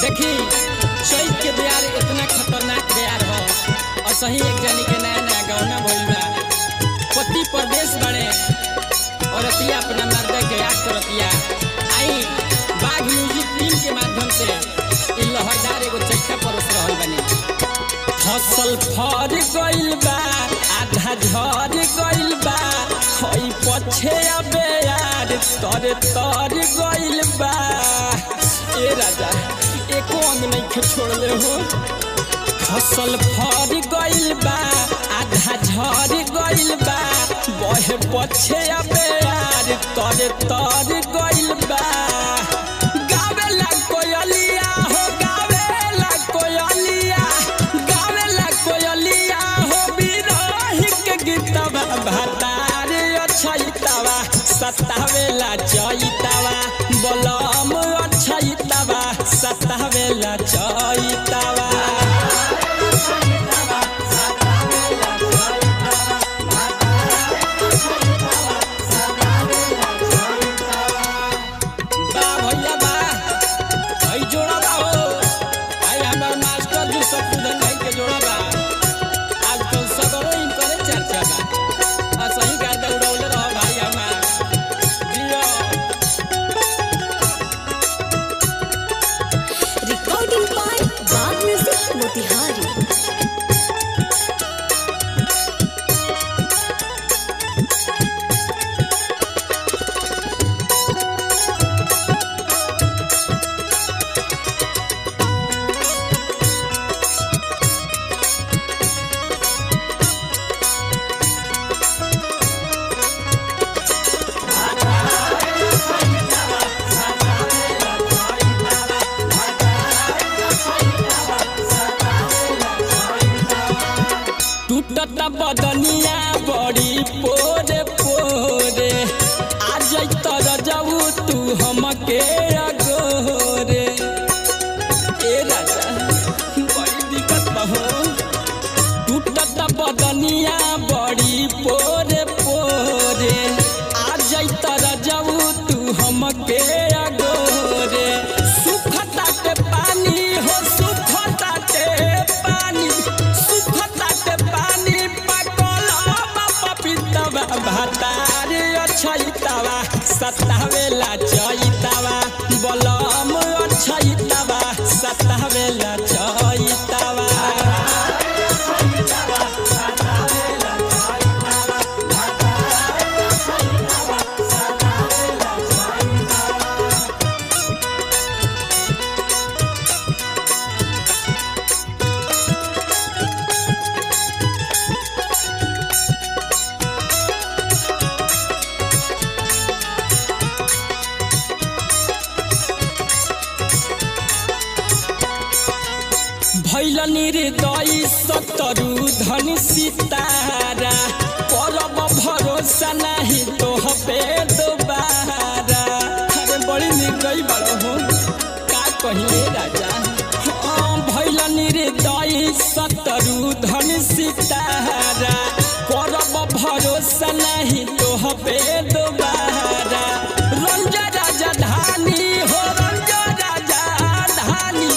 देखी चैत के बिहार इतना खतरनाक बिहार हो और सही एक जनी के नया नया गौना भइल बा। पति परदेश बड़े और अतिया अपना मर्द के याद करतिया। आई बाघ म्यूजिक टीम के माध्यम से इ लहरदार एगो चैता परोस रहल बनी। फसल फर गइल बा आधा झर गइल बा हई पछे अबे यार तर गइल बा। ए राजा एको अंग नहीं छोड़ले हो। फसल फर गइल बा आधा झर गइल बा बहे पछे अबे यार तर गइल बा। गावेला कोयलिया हो गावेला कोयलिया गावेला कोयलिया हो बिरही के गीतवा भातार अछैतवा सतावेला चैतवा बलम अछैतवा सतावेला चैतवा। टूटता बदनिया बड़ी पोरे पोरे आ जैतर जाऊ तू हमके अगोरे। ए राजा बड़ी दिक्कत हो। टूटता बदनिया बड़ी पोरे पोरे आ जैतर जाऊ तू हमके अगोरे। सुखता के पानी हो सुखता के पानी भातार अछैतवा सतावेला चैतवा बलम अछैतवा सतावेला चैतवा। भैल निर्दयी सतरु धन सितारा परब भरोसा नहीं तोह पे दोबारा। अरे बड़ी निर्दयी बड़ हो का कहिए राजा। हाँ भैल निर्दयी सतरु धन सितारा परब भरोसा नहीं तोह पे दोबारा। रंजा राजा धानी हो रंजा राजा धानी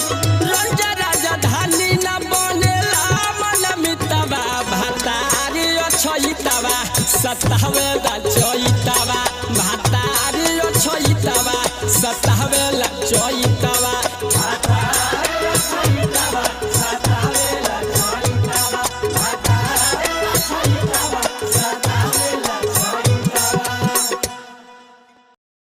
रंजा राजा धानी न बनेला मन मितवा भातार अछैतवा सतावेला चैतवा भातार अछैतवा सतावेला चैतवा।